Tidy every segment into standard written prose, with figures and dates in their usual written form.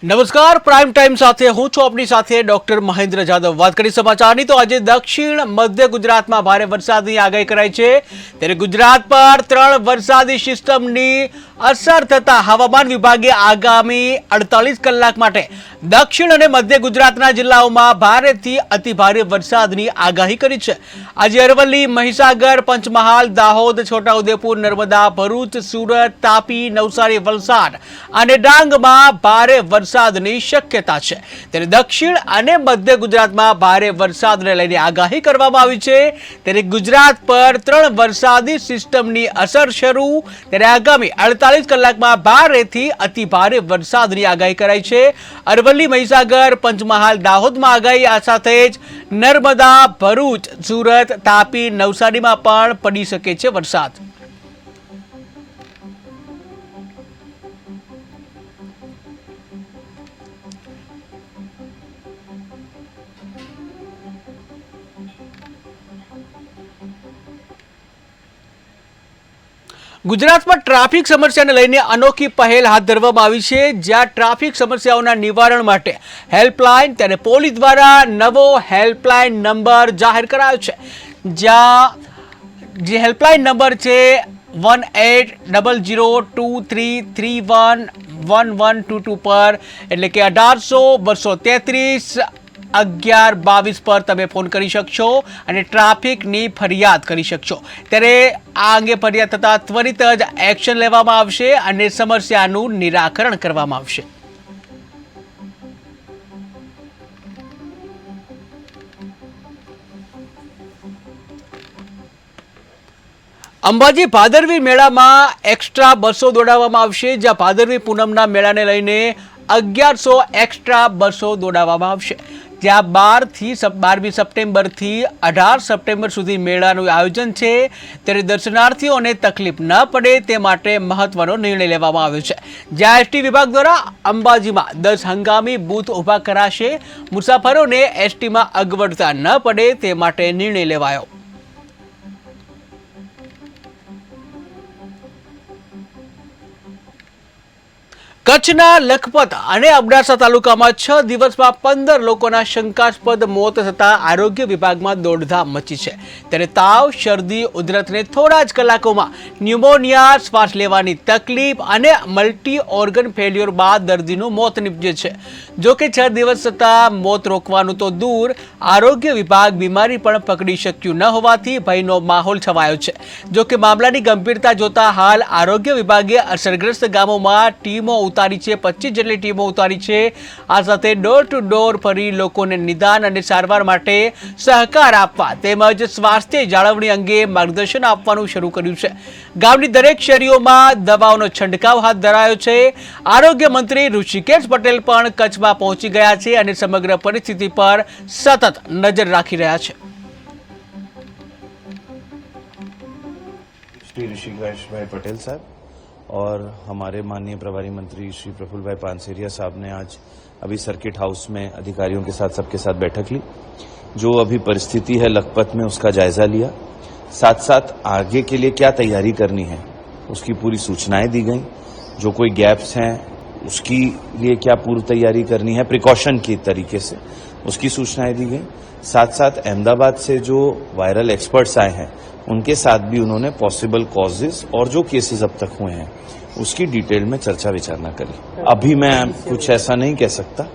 નમસ્કાર, prime time સાથે હું છું આપની સાથે ડોક્ટર મહેન્દ્ર જાદવ। વાત કરી સમાચારની તો આજે દક્ષિણ મધ્ય ગુજરાતમાં ભારે વરસાદની આગાહી કરાઈ છે। ત્યારે ગુજરાત પર 3 વરસાદી સિસ્ટમની અસર થતા હવામાન વિભાગે આગામી 48 કલાક માટે દક્ષિણ અને મધ્ય ગુજરાતના જિલ્લાઓમાં ભારેથી અતિભારે વરસાદની આગાહી કરી છે। આજે અરવલ્લી, મહીસાગર, પંચમહાલ, દાહોદ, છોટાઉદેપુર, નર્મદા, ભરૂચ, સુરત, તાપી, નવસારી, વલસાડ અને ડાંગમાં ભારે વરસાદની શક્યતા છે। ત્યારે દક્ષિણ અને મધ્ય ગુજરાતમાં ભારે વરસાદને લઈને આગાહી કરવામાં આવી છે। ત્યારે ગુજરાત પર 3 વરસાદી સિસ્ટમની અસર શરૂ। ત્યારે આગામી 48 કલાકમાં ભારેથી અતિભારે વરસાદની આગાહી કરાઈ છે। અરવલ્લી, મહીસાગર, પંચમહાલ, દાહોદમાં આગાહી, આ સાથે જ નર્મદા, ભરૂચ, સુરત, તાપી, નવસારીમાં પણ પડી શકે છે વરસાદ। ગુજરાતમાં ટ્રાફિક સમસ્યાને લઈને અનોખી પહેલ હાથ ધરવામાં આવી છે, જ્યાં ટ્રાફિક સમસ્યાઓના નિવારણ માટે હેલ્પલાઇન, ત્યારે પોલીસ દ્વારા નવો હેલ્પલાઇન નંબર જાહેર કરાયો છે। જ્યાં જે હેલ્પલાઇન નંબર છે 180023311122 પર, એટલે કે 1800-233 11-22 પર તમે ફોન કરી શકશો અને ટ્રાફિકની ફરિયાદ કરી શકશો। ત્યારે આ અંગે ફરિયાદ થતાં ત્વરિત જ એક્શન લેવામાં આવશે અને સમસ્યાનું નિરાકરણ કરવામાં આવશે। અંબાજી ભાદરવી મેળામાં એક્સ્ટ્રા બસો દોડાવવામાં આવશે, જ્યાં ભાદરવી પૂનમના મેળાને લઈને 1100 એક્સ્ટ્રા બસો દોડાવવામાં આવશે। જ્યાં 12મી સપ્ટેમ્બરથી 18 સપ્ટેમ્બર સુધી મેળાનું આયોજન છે। ત્યારે દર્શનાર્થીઓને તકલીફ ન પડે તે માટે મહત્વનો નિર્ણય લેવામાં આવ્યો છે, જ્યાં એસટી વિભાગ દ્વારા અંબાજીમાં 10 હંગામી બૂથ ઊભા કરાશે। મુસાફરોને એસટીમાં અગવડતા ન પડે તે માટે નિર્ણય લેવાયો। કચ્છના લખપત અને અબડાસા તાલુકામાં 6 દિવસમાં 15 લોકોના શંકાસ્પદ મોત થતાં આરોગ્ય વિભાગમાં દોડધામ મચી છે। ત્યારે તાવ, શરદી, ઉધરસને થોડા જ કલાકોમાં ન્યુમોનિયા, શ્વાસ લેવાની તકલીફ અને મલ્ટી ઓર્ગન ફેલ્યોર બાદ દર્દીનું મોત નીપજે છે। જોકે 6 દિવસ થતાં મોત રોકવાનું તો દૂર, આરોગ્ય વિભાગ બીમારી પણ પકડી શક્યું ન હોવાથી ભયનો માહોલ છવાયો છે। જોકે મામલાની ગંભીરતા જોતા હાલ આરોગ્ય વિભાગે અસરગ્રસ્ત ગામોમાં ટીમો ઉતારી છે, 25 જેટલી ટીમો ઉતારી છે। આ સાથે ડોર ટુ ડોર ફરી લોકોને નિદાન અને સારવાર માટે સહકાર આપવા તેમજ સ્વાસ્થ્ય જાળવણી અંગે માર્ગદર્શન આપવાનું શરૂ કર્યું છે। ગામની દરેક શેરીઓમાં દવાઓનો છંટકાવ હાથ ધરાયો છે। આરોગ્ય મંત્રી ઋષિકેશ પટેલ પણ કચ્છમાં પહોંચી ગયા છે અને સમગ્ર પરિસ્થિતિ પર સતત નજર રાખી રહ્યા છે। श्री ऋषिकेश भाई पटेल साहब और हमारे माननीय प्रभारी मंत्री श्री प्रफुल्ल भाई पानसेरिया साहब ने आज अभी सर्किट हाउस में अधिकारियों के साथ सबके साथ बैठक ली। जो अभी परिस्थिति है लखपत में उसका जायजा लिया, साथ साथ आगे के लिए क्या तैयारी करनी है उसकी पूरी सूचनाएं दी गई। जो कोई गैप्स हैं उसकी लिए क्या पूर्व तैयारी करनी है प्रिकॉशन की तरीके से उसकी सूचनाएं दी गई। साथ साथ अहमदाबाद से जो वायरल एक्सपर्ट्स आए हैं उनके साथ भी उन्होंने पॉसिबल कॉजेज और जो केसेस अब तक हुए हैं उसकी डिटेल में चर्चा विचारणा करी। अभी मैं कुछ ऐसा नहीं कह सकता,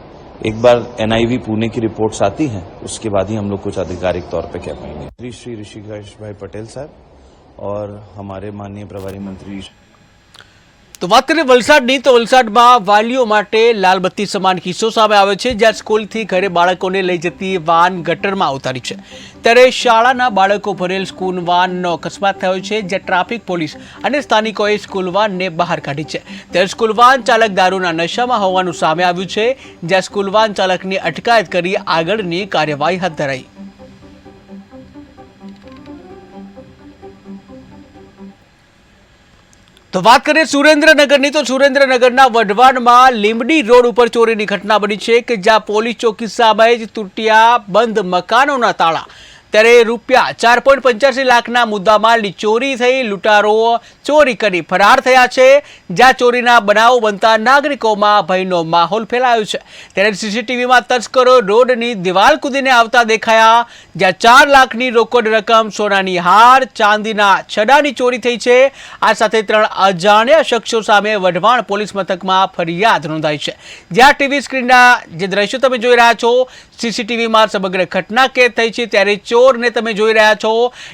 एक बार एनआईवी पुणे की रिपोर्ट्स आती हैं उसके बाद ही हम लोग कुछ आधिकारिक तौर पे कह पाएंगे। श्री ऋषिकेश भाई पटेल साहब और हमारे माननीय प्रभारी मंत्री। તો વાત કરીએ વલસાડની, તો વલસાડમાં વાલીઓ માટે લાલબત્તી સમાન કિસ્સો સામે આવ્યો છે, જ્યાં સ્કૂલથી ઘરે બાળકોને લઈ જતી વાન ગટરમાં ઉતારી છે। ત્યારે શાળાના બાળકો ભરેલ સ્કૂલ વાનનો અકસ્માત થયો છે, જ્યાં ટ્રાફિક પોલીસ અને સ્થાનિકોએ સ્કૂલ વાનને બહાર કાઢી છે। ત્યારે સ્કૂલ વાન ચાલક દારૂના નશામાં હોવાનું સામે આવ્યું છે, જ્યાં સ્કૂલ વાન ચાલકની અટકાયત કરી આગળની કાર્યવાહી હાથ ધરાઈ। તો વાત કરીએ સુરેન્દ્રનગરની, તો સુરેન્દ્રનગરના વઢવાણમાં લીંબડી રોડ ઉપર ચોરીની ઘટના બની છે, કે જ્યાં પોલીસ ચોકી સામે જ તૂટ્યા બંધ મકાનોના તાળા ત્યારે રૂપિયા 4.85 લાખના મુદ્દામાલની ચોરી થઈ લૂંટારો ચોરી કરી ફરાર થયા છે, જ્યાં ચોરીના બનાવો બનતા નાગરિકોમાં ભયનો માહોલ ફેલાયો છે। ત્યારે સીસીટીવીમાં તસ્કરો રોડની દિવાલ કૂદીને આવતા દેખાયા, જ્યાં 4 લાખની રોકડ રકમ, સોનાની હાર, ચાંદીના છડાની ચોરી થઈ છે। આ સાથે 3 અજાણ્યા શખ્સો સામે વઢવાણ પોલીસ મથકમાં ફરિયાદ નોંધાઈ છે, જ્યાં ટીવી સ્ક્રીનના જે દ્રશ્યો તમે જોઈ રહ્યા છો, સીસીટીવીમાં સમગ્ર ઘટના કેદ થઈ છે। ત્યારે ચોરને તમે જોઈ રહ્યા છો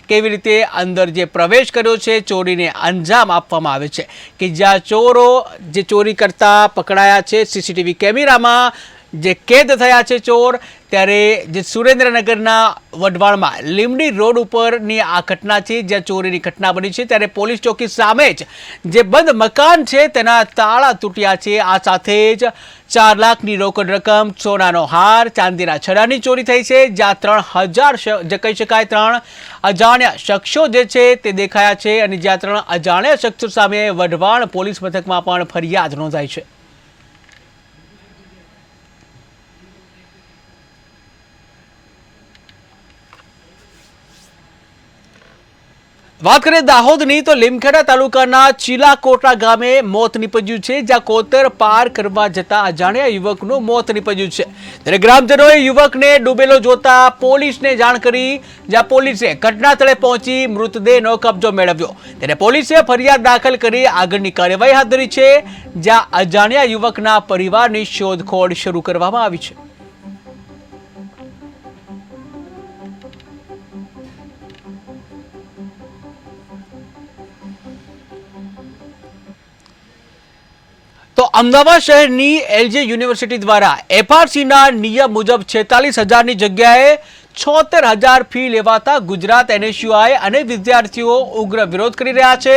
કેવી રીતે અંદર જે પ્રવેશ કર્યો છે, ચોરીને અંજામ આપવામાં આવે છે, કે જ્યાં ચોરો જે ચોરી કરતા પકડાયા છે, સીસીટીવી કેમેરામાં જે કેદ થયા છે ચોર। ત્યારે જે સુરેન્દ્રનગરના વઢવાણમાં લીમડી રોડ ઉપરની આ ઘટના છે, જ્યાં ચોરીની ઘટના બની છે। ત્યારે પોલીસ ચોકી સામે જ જે બંધ મકાન છે તેના તાળા તૂટ્યા છે। આ સાથે જ 4 લાખની રોકડ રકમ, સોનાનો હાર, ચાંદીના છડાની ચોરી થઈ છે, જ્યાં 3000 જે કહી શકાય 3 અજાણ્યા શખ્સો જે છે તે દેખાયા છે, અને જ્યાં 3 અજાણ્યા શખ્સો સામે વઢવાણ પોલીસ મથકમાં પણ ફરિયાદ નોંધાઈ છે। વાત કરીએ દાહોદની તો લીમખેડા તાલુકાના ચીલાકોટા ગામે મોત નીપજ્યું છે, જ્યાં કોતર પાર કરવા જતા અજાણ્યા યુવકનું મોત નીપજ્યું છે। ત્યારે ગ્રામજનોએ યુવકને ડૂબેલો જોતા પોલીસને જાણ કરી, જ્યાં પોલીસે ઘટના સ્થળે પહોંચી મૃતદેહનો કબજો મેળવ્યો। ત્યારે પોલીસે ફરિયાદ દાખલ કરી આગળની કાર્યવાહી હાથ ધરી છે, જ્યાં અજાણ્યા યુવકના પરિવારની શોધખોળ શરૂ કરવામાં આવી છે। તો અમદાવાદ શહેરની એલજે યુનિવર્સિટી દ્વારા એફઆરસીના નિયમ મુજબ 46,000ની જગ્યાએ 76,000 ફી લેવાતા ગુજરાત એનએસયુઆઈ અને વિદ્યાર્થીઓ ઉગ્ર વિરોધ કરી રહ્યા છે।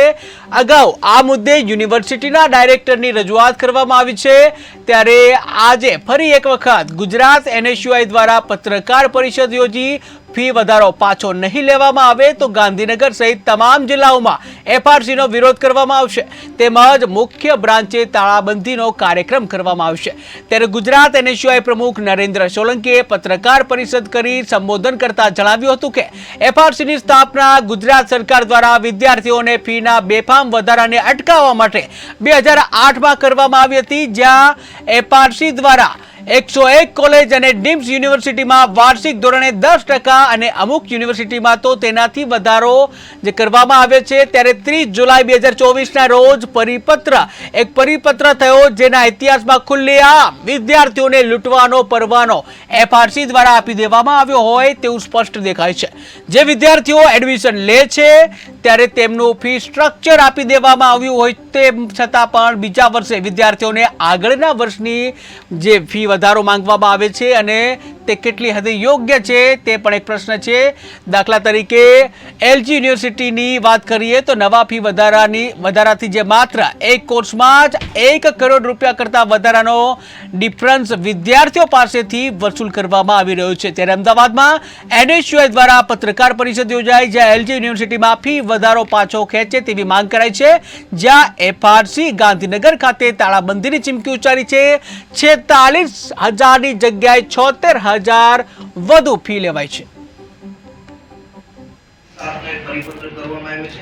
અગાઉ આ મુદ્દે યુનિવર્સિટીના ડાયરેક્ટરની રજૂઆત કરવામાં આવી છે। ત્યારે આજે ફરી એક વખત ગુજરાત એનએસયુઆઈ દ્વારા પત્રકાર પરિષદ યોજી ફી વધારો પાછો નહીં લેવામાં આવે તો ગાંધીનગર સહિત તમામ જિલ્લાઓમાં એફઆરસીનો વિરોધ કરવામાં આવશે, તેમજ મુખ્ય બ્રાન્ચે તાળાબંધીનો કાર્યક્રમ કરવામાં આવશે। ત્યારે ગુજરાત એનએસયુઆઈ પ્રમુખ નરેન્દ્ર સોલંકીએ પત્રકાર પરિષદ કરી સંબોધન કરતા જણાવ્યું હતું કે એફઆરસીની સ્થાપના ગુજરાત સરકાર દ્વારા વિદ્યાર્થીઓને ફીના બેફામ વધારાને અટકાવવા માટે 2008માં કરવામાં આવી હતી, જ્યાં એફઆરસી દ્વારા 101 કોલેજ અને ડીમ્સ યુનિવર્સિટીમાં વાર્ષિક ધોરણે 10% અને અમુક યુનિવર્સિટીમાં તો તેનાથી વધારો જે કરવામાં આવે છે। ત્યારે 30 જુલાઈ 2024ના રોજ પરિપત્ર થયો, જેના ઇતિહાસમાં ખુલ્લેઆમ વિદ્યાર્થીઓને લૂંટવાનો પરવાનો એફઆરસી દ્વારા આપી દેવામાં આવ્યો હોય તેવું સ્પષ્ટ દેખાય છે। જે વિદ્યાર્થીઓ એડમિશન લે છે ત્યારે તેમનું ફી સ્ટ્રક્ચર આપી દેવામાં આવ્યું હોય તેમ છતાં પણ બીજા વર્ષે વિદ્યાર્થીઓને આગળના વર્ષની જે ફી વધારો માંગવામાં આવે છે, અને તે કેટલી હદે યોગ્ય છે તે પણ એક પ્રશ્ન છે। દાખલા તરીકે એલજી યુનિવર્સિટીની વાત કરીએ તો નવા ફી વધારાથી જે માત્ર એક કોર્સમાં જ 1 કરોડ રૂપિયા કરતાં વધારાનો ડિફરન્સ વિદ્યાર્થીઓ પાસેથી વસૂલ કરવામાં આવી રહ્યો છે। ત્યારે અમદાવાદમાં એનએસયુઆઈ દ્વારા પત્રકાર પરિષદ યોજાઈ, જ્યાં એલજી યુનિવર્સિટીમાં ફી વધારો પાછો ખેંચે તેવી માંગ કરાઈ છે, જ્યાં એફઆરસી ગાંધીનગર ખાતે તાળાબંધીની ચીમકી ઉચ્ચારી છે। 46,000ની જગ્યાએ 76,000 વધુ ફી લેવાય છે। પરિપત્ર કરવામાં આવ્યો છે।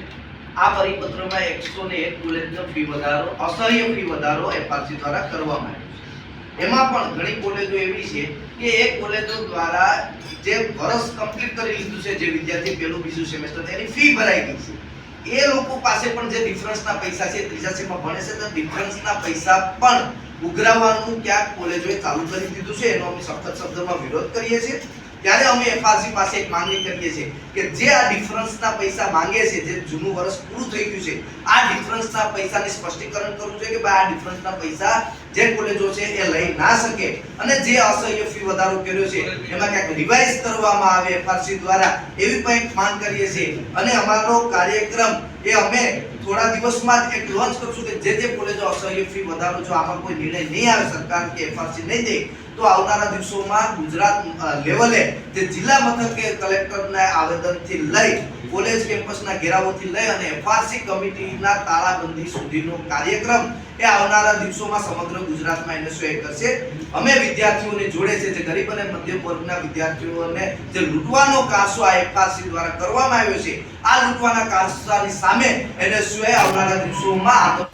આ પરિપત્રમાં 101 કોલેજનો ફી વધારો, અસહ્ય ફી વધારો એફઆરસી દ્વારા કરવામાં આવ્યો છે। એમાં પણ ઘણી કોલેજો એવી છે કે એ કોલેજો દ્વારા જે વર્ષ કમ્પ્લીટ કરી લીધું છે, જે વિદ્યાર્થી પહેલું બીજું સેમેસ્ટર એની ફી ભરાઈ ગઈ છે, એ લોકો પાસે પણ જે ડિફરન્સના પૈસા છે, ત્રીજા સેમમાં ભણે છે તો ડિફરન્સના પૈસા પણ ઉઘરાવવાનું ક્યાંક કોલેજોએ ચાલુ કરી દીધું છે। એનો અમે સખત શબ્દમાં વિરોધ કરીએ છીએ। ત્યારે અમે એફઆરસી પાસે એક માંગણી કરીએ છીએ કે જે આ ડિફરન્સના પૈસા માંગે છે, જે જૂનું વર્ષ પૂરું થઈ ગયું છે, આ ડિફરન્સના પૈસાને સ્પષ્ટીકરણ કરવું જોઈએ કે ભાઈ આ ડિફરન્સના પૈસા જે કોલેજો છે એ લઈ ના શકે, અને જે અસહ્ય ફી વધારો કર્યો છે એમાં ક્યાંક રિવાઇઝ કરવામાં આવે એફઆરસી દ્વારા, એવી પણ એક માંગ કરીએ છીએ। અને અમારો કાર્યક્રમ એ અમે થોડા દિવસમાં જ એક લોન્ચ કરશું કે જે કોલેજો અસહ્ય ફી વધારો જો આમાં કોઈ નિર્ણય નહીં આવે સરકાર કે એફઆરસી નહીં દે તો આવનારા દિવસોમાં ગુજરાત લેવલે જે જિલ્લા મથકે કલેક્ટરના આવેદનથી લઈ કોલેજ કેમ્પસના ઘેરાવોથી લઈ અને એફઆરસી કમિટીના તાળાબંધી સુધીનો કાર્યક્રમ એ આવનારા દિવસોમાં સમગ્ર ગુજરાતમાં એનએસયુઆઈ કરશે. અમે વિદ્યાર્થીઓને જોડે છે, જે ગરીબ અને મધ્યમ વર્ગના વિદ્યાર્થીઓને જે લૂંટવાનો કારસો આ એફઆરસી દ્વારા કરવામાં આવ્યો છે, આ લૂંટવાના કારસાની સામે એનએસયુઆઈ આવનારા દિવસોમાં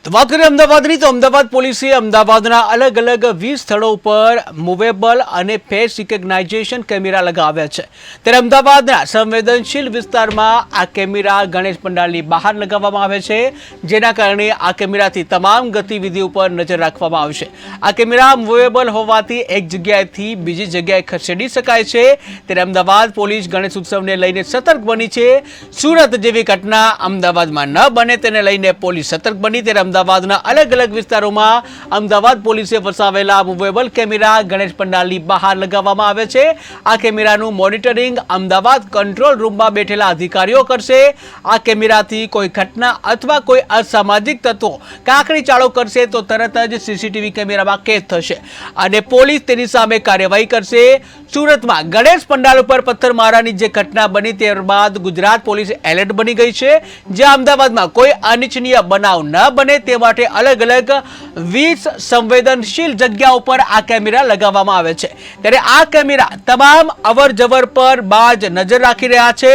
તો વાત કરીએ અમદાવાદની, તો અમદાવાદ પોલીસે અમદાવાદના અલગ અલગ 20 સ્થળો ઉપર મૂવેબલ અને ફેસ રિકગ્નાઇઝેશન કેમેરા લગાવ્યા છે. ત્યારે અમદાવાદના સંવેદનશીલ વિસ્તારમાં આ કેમેરા ગણેશ પંડાલની બહાર લગાવવામાં આવે છે, જેના કારણે આ કેમેરાથી તમામ ગતિવિધિ ઉપર નજર રાખવામાં આવશે. આ કેમેરા મૂવેબલ હોવાથી એક જગ્યાએથી બીજી જગ્યાએ ખસેડી શકાય છે. ત્યારે અમદાવાદ પોલીસ ગણેશ ઉત્સવને લઈને સતર્ક બની છે. સુરત જેવી ઘટના અમદાવાદમાં ન બને તેને લઈને પોલીસ સતર્ક બની. ત્યારે અમદાવાદના અલગ અલગ વિસ્તારોમાં અમદાવાદ પોલીસે વસાવેલા મૂવેબલ કેમેરા ગણેશ પંડાલની બહાર લગાવવામાં આવે છે. આ કેમેરાનું મોનિટરિંગ અમદાવાદ કંટ્રોલ રૂમમાં બેઠેલા અધિકારીઓ કરશે. આ કેમેરાથી કોઈ ઘટના અથવા કોઈ અસામાજિક તત્વો કાંકરી ચાળો કરશે તો તરત જ સીસીટીવી કેમેરામાં કેદ થશે અને પોલીસ તેની સામે કાર્યવાહી કરશે. સુરતમાં ગણેશ પંડાલ ઉપર પથ્થરમારાની જે ઘટના બની ત્યારબાદ ગુજરાત પોલીસ એલર્ટ બની ગઈ છે, જ્યાં અમદાવાદમાં કોઈ અનિચ્છનીય બનાવ ન બને તે માટે અલગ અલગ 20 સંવેદનશીલ જગ્યા ઉપર આ કેમેરા લગાવવામાં આવે છે. ત્યારે આ કેમેરા તમામ અવર જવર પર બાજ નજર રાખી રહ્યા છે.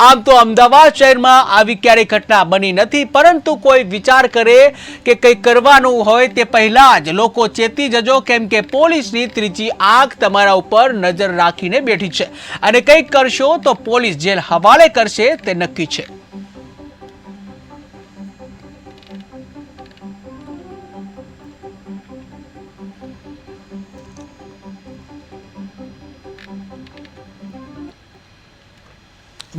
આમ તો અમદાવાદ શહેરમાં આવી ક્યારેય ઘટના બની નથી, પરંતુ કોઈ વિચાર કરે કે કંઈક કરવાનું હોય તે પહેલા જ લોકો ચેતી જજો, કેમ કે પોલીસની ત્રીજી આંખ તમારા ઉપર નજર રાખીને બેઠી છે અને કંઈક કરશો તો પોલીસ જેલ હવાલે કરશે તે નક્કી છે.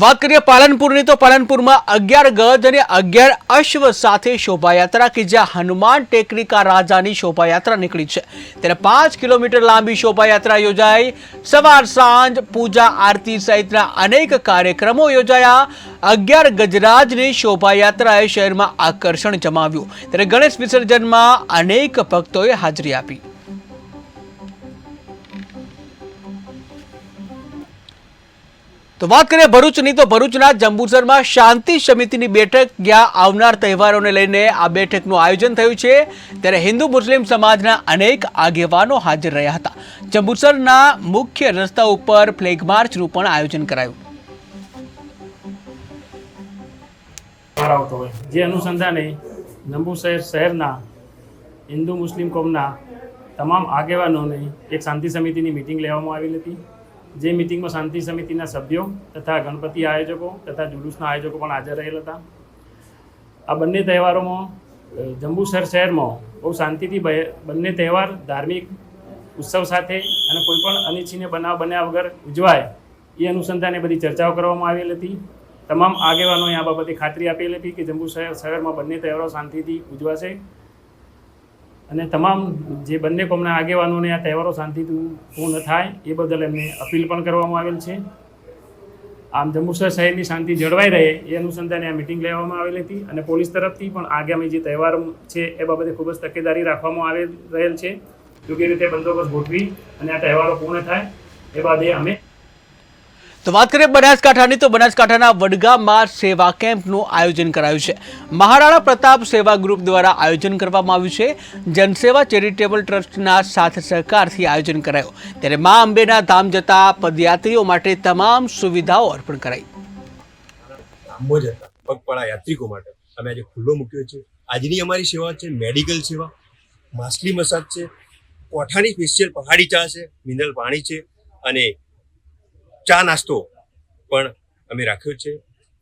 વાત કરીએ પાલનપુરની, તો પાલનપુરમાં 11 ગજ અને 11 અશ્વ સાથે શોભાયાત્રા કે જ્યાં હનુમાન ટેકરીકા રાજાની શોભાયાત્રા નીકળી છે. ત્યારે 5 કિલોમીટર લાંબી શોભાયાત્રા યોજાઈ. સવાર સાંજ પૂજા આરતી સહિતના અનેક કાર્યક્રમો યોજાયા. 11 ગજરાજની શોભાયાત્રાએ શહેરમાં આકર્ષણ જમાવ્યું. ત્યારે ગણેશ વિસર્જનમાં અનેક ભક્તોએ હાજરી આપી. તો વાત કરીએ ભરૂચની, તો ભરૂચના જંબુસરમાં શાંતિ સમિતિની બેઠક, જ્યાં આવનાર તહેવારોને લઈને આ બેઠકનું આયોજન થયું છે. ત્યારે હિન્દુ મુસ્લિમ સમાજના અનેક આગેવાનો હાજર રહ્યા હતા. જંબુસરના મુખ્ય રસ્તા ઉપર ફ્લેગ માર્ચનું પણ આયોજન કરાયું. જે અનુસંધાને જંબુસર શહેરના હિન્દુ મુસ્લિમ કોમના તમામ આગેવાનોને એક શાંતિ સમિતિની મિટિંગ લેવામાં આવેલી હતી. જે મિટિંગમાં શાંતિ સમિતિના સભ્યો તથા ગણપતિ આયોજકો તથા જુલુસના આયોજકો પણ હાજર રહેલ હતા. આ બંને તહેવારોમાં જંબુસર શહેરમાં બહુ શાંતિથી બંને તહેવાર ધાર્મિક ઉત્સવ સાથે અને કોઈ પણ અનિચ્છનીય બનાવ બન્યા વગર ઉજવાય એ અનુસંધાને બધી ચર્ચાઓ કરવામાં આવેલી હતી. તમામ આગેવાનોએ આ બાબતે ખાતરી આપેલી હતી કે જંબુસર શહેરમાં બંને તહેવારો શાંતિથી ઉજવાશે અને તમામ જે બંને કોમના આગેવાનોને આ તહેવારો શાંતિથી પૂર્ણ થાય એ બદલ એમને અપીલ પણ કરવામાં આવેલ છે. આમ જંબુસર શહેરની શાંતિ જળવાઈ રહે એ અનુસંધાને આ મિટિંગ લેવામાં આવેલી હતી અને પોલીસ તરફથી પણ આગામી જે તહેવાર છે એ બાબતે ખૂબ જ તકેદારી રાખવામાં રહેલ છે. યોગ્ય રીતે બંદોબસ્ત ગોઠવી અને આ તહેવારો પૂર્ણ થાય એ બાદ અમે. તો વાત કરીએ બનાસકાંઠાની, તો બનાસકાંઠાના વડગામમાં સેવા કેમ્પનું આયોજન કરાયું છે. મહારાણા પ્રતાપ સેવા ગ્રુપ દ્વારા આયોજન કરવામાં આવ્યું છે. જનસેવા ચેરિટેબલ ટ્રસ્ટના સાથ સહકારથી આયોજન કરાયું. ત્યારે મા અંબેના ધામ જતા પદયાત્રીઓ માટે તમામ સુવિધાઓ અર્પણ કરાઈ. આંબો જતા પગપાળા યાત્રિકો માટે અમે આજે ખુલ્લો મૂક્યો છે. આજની અમારી સેવા છે મેડિકલ સેવા, માછલી મસાજ છે, કોઠાની સ્પેશિયલ પહાડી ચા છે, મિનરલ પાણી છે અને ચા નાસ્તો પણ અમે રાખ્યો છે.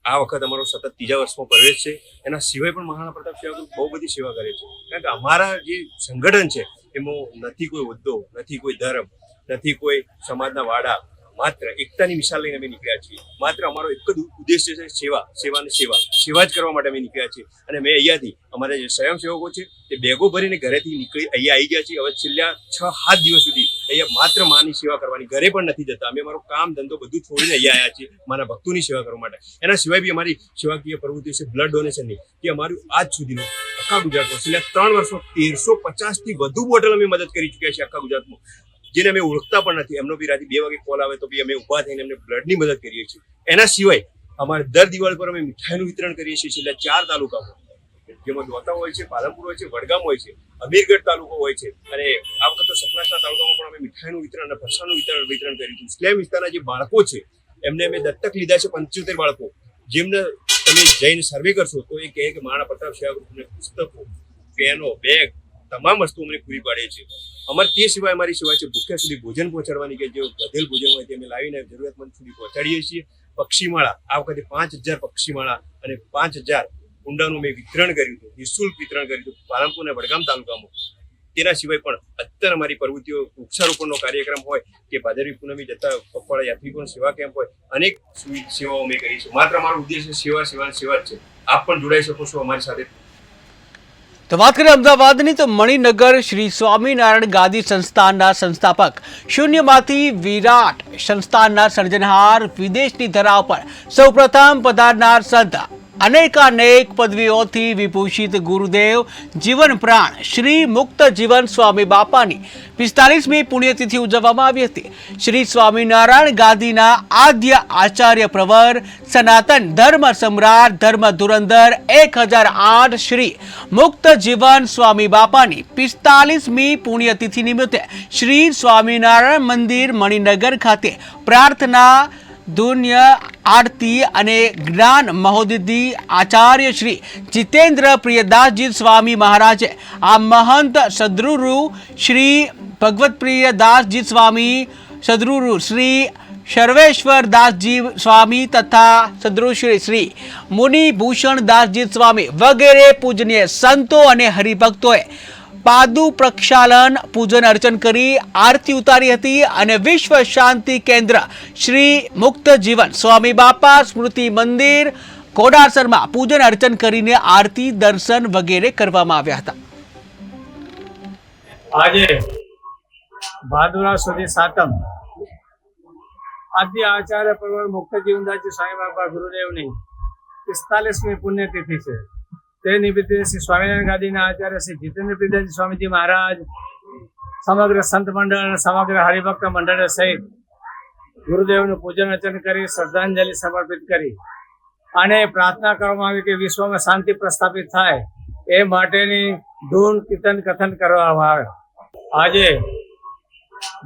આ વખત અમારો સતત 3જા વર્ષમાં પ્રવેશ છે. એના સિવાય પણ મહારાણા પ્રતાપ સેવા ગ્રુપ બહુ બધી સેવા કરે છે. કારણ કે અમારા જે સંગઠન છે એમાં નથી કોઈ હોદ્દો, નથી કોઈ ધર્મ, નથી કોઈ સમાજના વાડા, માત્ર એકતાની મિસાલ લઈને અમે નીકળ્યા છીએ. માત્ર અમારો એક જ ઉદ્દેશ્ય છે સેવા, સેવા ને સેવા, સેવા જ કરવા માટે અમે નીકળ્યા છીએ. અને મેં અહીંયાથી અમારા જે સ્વયંસેવકો છે તે બેગો ભરીને ઘરેથી નીકળી અહીંયા આવી ગયા છીએ. હવે છેલ્લા 6-7 દિવસ સુધી અહીંયા માત્ર માની સેવા કરવાની, ઘરે પણ નથી જતા. અમે અમારું કામ ધંધો બધું છોડીને અહીંયા આવ્યા છીએ મારા ભક્તોની સેવા કરવા માટે. એના સિવાય બી અમારી સેવાકીય પ્રવૃત્તિ છે બ્લડ ડોનેશનની, કે અમારું આજ સુધીનું આખા ગુજરાતમાં છેલ્લા 3 વર્ષમાં 1350થી વધુ બોટલ અમે મદદ કરી ચૂક્યા છીએ આખા ગુજરાતમાં. જેને અમે ઓળખતા પણ નથી, એમનો બી રાતે 2 વાગે કોલ આવે તો બી અમે ઊભા થઈને એમને બ્લડની મદદ કરીએ છીએ. એના સિવાય અમારે દર દિવાળી પર અમે મીઠાઈનું વિતરણ કરીએ છીએ છેલ્લા 4 તાલુકામાં, જેમાં દોતા હોય છે, પાલનપુર હોય છે, વડગામ હોય છે, અમીરગઢ તાલુકો હોય છે, અને આ વખતે તો સતલાસના તાલુકામાં પણ અમે મીઠાઈનું વિતરણ અને ફરસાણનું વિતરણ કર્યું હતું. સ્લેમ વિસ્તારના જે બાળકો છે એમને અમે દત્તક લીધા છે, 75 બાળકો, જેમને તમે જઈને સર્વે કરશો તો એ કહે કે મહારાણા પ્રતાપ સેવા ગ્રુપને પુસ્તકો, પેનો, બેગ, તમામ વસ્તુ અમને પૂરી પાડે છે. અમારે તે સિવાય અમારી સેવા છે ભૂખ્યા સુધી ભોજન પહોંચાડવાની, કે જે વધેલ ભોજન હોય તે અમે લાવીને જરૂરિયાતમંદ સુધી પહોંચાડીએ છીએ. પક્ષીમાળા, આ વખતે 5000 પક્ષીમાળા અને 5000 કુંડાનું મેં વિતરણ કર્યું હતું, નિઃશુલ્ક વિતરણ કર્યું હતું પાલનપુર અને વડગામ તાલુકામાં. તેના સિવાય પણ અત્યારે અમારી પ્રવૃત્તિઓ વૃક્ષારોપણનો કાર્યક્રમ હોય કે ભાદરવી પૂનમી જતા પગપાળા યાત્રિકોનો સેવા કેમ્પ હોય, અનેક સેવાઓ અમે કરી છે. માત્ર અમારો ઉદ્દેશ્ય સેવા જ છે. આપ પણ જોડાઈ શકો છો અમારી સાથે. તો વાત કરીએ અમદાવાદની, તો મણિનગર શ્રી સ્વામિનારાયણ ગાદી સંસ્થાનના સંસ્થાપક, શૂન્યમાંથી વિરાટ સંસ્થાનના સર્જનહાર, વિદેશની ધરા પર સૌપ્રથમ પધારનાર સંત, અનેકાનેક પદવીઓથી વિભૂષિત ગુરુદેવ જીવન પ્રાણ શ્રી મુક્ત જીવન સ્વામી બાપાની 45મી પુણ્યતિથિ ઉજવવામાં આવી હતી. શ્રી સ્વામિનારાયણ ગાદીના આદ્ય આચાર્ય પ્રવર, સનાતન ધર્મ સમ્રાટ, ધર્મ ધુરંધર 1008 શ્રી મુક્ત જીવન સ્વામી બાપાની 45મી પુણ્યતિથિ નિમિત્તે શ્રી સ્વામિનારાયણ મંદિર મણિનગર ખાતે પ્રાર્થના, ધુન્ય, આરતી અને જ્ઞાન મહોદધિ આચાર્ય શ્રી જીતેન્દ્ર પ્રિયદાસજી સ્વામી મહારાજે આ મહંત સદ્ગુરુ શ્રી ભગવત પ્રિયદાસજી સ્વામી, સદ્ગુરુ શ્રી સર્વેશ્વર દાસજી સ્વામી તથા સદ્ગુરુ શ્રી મુનિ ભૂષણ દાસજી સ્વામી વગેરે પૂજનીય સંતો અને હરિભક્તોએ પાદુ પ્રક્ષાલન, પૂજન અર્ચન કરી આરતી ઉતારી હતી અને વિશ્વ શાંતિ કેન્દ્ર શ્રી મુક્ત જીવન સ્વામી બાપા સ્મૃતિ મંદિર ઘોડાસરમાં પૂજન અર્ચન કરીને આરતી, દર્શન વગેરે કરવામાં આવ્યા હતા. આજે ભાદુરા સુધી સાતમ આદ્ય આચાર્ય પ્રવર મુક્ત જીવનદાસજી સ્વામી બાપા ગુરુદેવની 45મી પુણ્યતિથિ છે. તે નિમિત્તે શ્રી સ્વામિનારાયણ ગાદીના આચાર્ય શ્રી જીતેન્દ્ર પ્રિયદાસજી સ્વામીજી મહારાજ, સમગ્ર સંત મંડળ અને સમગ્ર હરિભક્ત મંડળ સહિત ગુરુદેવનું પૂજન અર્ચન કરી શ્રદ્ધાંજલિ સમર્પિત કરી અને પ્રાર્થના કરવામાં આવી કે વિશ્વમાં શાંતિ પ્રસ્થાપિત થાય એ માટેની ધૂન, કીર્તન, કથન કરવામાં આવે. આજે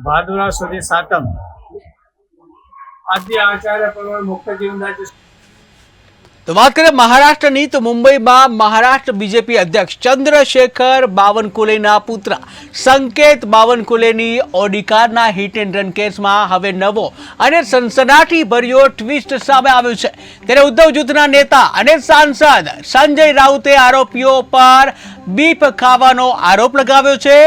ભાદુરા સુધી સાતમ આદ્ય આચાર્ય પ્રવર મુક્ત જીવનદાસજી. તો વાત કરીએ મહારાષ્ટ્રની, તો મુંબઈમાં મહારાષ્ટ્ર બીજેપી અધ્યક્ષ ચંદ્રશેખર બાવનકુલેના પુત્ર સંકેત બાવનકુલેની ઓડી કારના હિટ એન્ડ રન કેસમાં હવે નવો અને સનસનાટી ભર્યો ટ્વિસ્ટ સામે આવ્યો છે. ત્યારે ઉદ્ધવ જૂથના નેતા અને સાંસદ સંજય રાઉતે આરોપીઓ પર બીફ ખાવાનો આરોપ લગાવ્યો છે.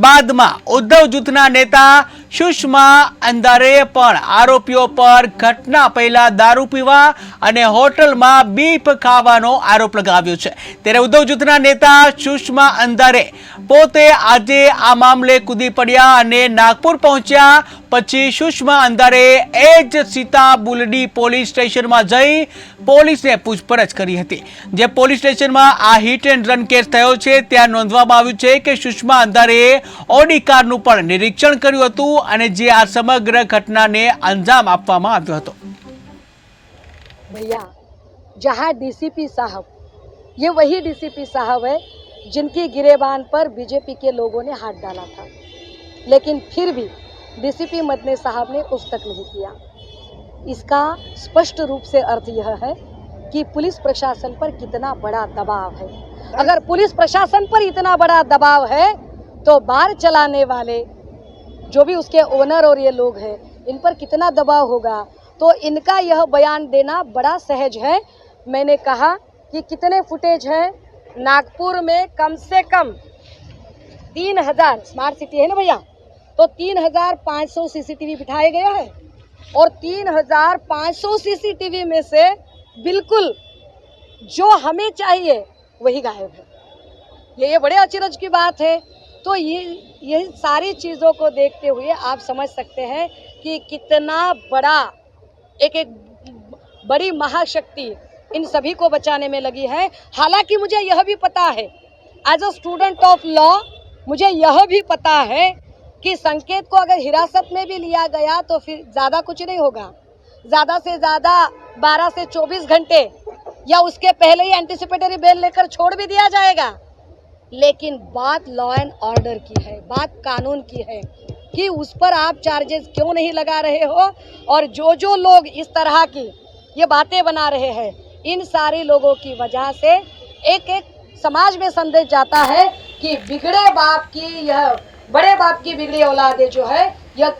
બાદમાં ઉદ્ધવ જૂથના નેતા સુષ્મા અંધારે પણ આરોપીઓ પર ઘટના પહેલા દારૂ પીવા અને હોટલમાં બીફ ખાવાનો આરોપ લગાવ્યો છે. ત્યારે ઉદ્ધવ જૂથના નેતા સુષ્મા અંધારે પોતે આજે આ મામલે કૂદી પડ્યા અને નાગપુર પહોંચ્યા. પછી સુષ્મા અંધારે એ જ સીતા બુલડી પોલીસ સ્ટેશનમાં જઈ પોલીસને પૂછપરછ કરી હતી. જે પોલીસ સ્ટેશનમાં આ હિટ એન્ડ રન કેસ થયો છે ત્યાં નોંધવામાં આવ્યું છે કે સુષ્મા અંધારે ઓડી કારનું પણ નિરીક્ષણ કર્યું હતું અને જે આ સમગ્ર ઘટનાને અંજામ આપવામાં આવ્યો હતો. भैया, जहाँ डीसीपी साहब, ये वही डीसीपी साहब है जिनकी गिरेबान पर बीजेपी के लोगों ने हाथ डाला था, लेकिन फिर भी डीसीपी मदनी साहब ने उस तक नहीं किया. इसका स्पष्ट रूप से अर्थ यह है कि पुलिस प्रशासन पर कितना बड़ा दबाव है. अगर पुलिस प्रशासन पर इतना बड़ा दबाव है तो बार चलाने वाले जो भी उसके ओनर और ये लोग हैं इन पर कितना दबाव होगा. तो इनका यह बयान देना बड़ा सहज है. मैंने कहा कि कितने फुटेज हैं नागपुर में, कम से कम 3000 स्मार्ट सिटी है ना भैया, तो 3500 सीसीटीवी बिठाए गए हैं और 3500 सीसीटीवी में से बिल्कुल जो हमें चाहिए वही गायब है. ये बड़े अचरज की बात है. तो ये सारी चीज़ों को देखते हुए आप समझ सकते हैं कि कितना बड़ा एक बड़ी महाशक्ति इन सभी को बचाने में लगी है. हालांकि मुझे यह भी पता है, as a student of law मुझे यह भी पता है कि संकेत को अगर हिरासत में भी लिया गया तो फिर ज़्यादा कुछ नहीं होगा, ज़्यादा से ज़्यादा 12 से 24 घंटे या उसके पहले ही एंटिसिपेटरी बेल लेकर छोड़ भी दिया जाएगा। लेकिन बात लॉ एंड ऑर्डर की है, बात कानून की है कि उस पर आप चार्जेस क्यों नहीं लगा रहे हो। और जो लोग इस तरह की ये बातें बना रहे हैं, इन सारे लोगों की वजह से एक समाज में संदेश जाता है कि बिगड़े बाप की यह बड़े बाप की बिगड़ी औलादें जो है यह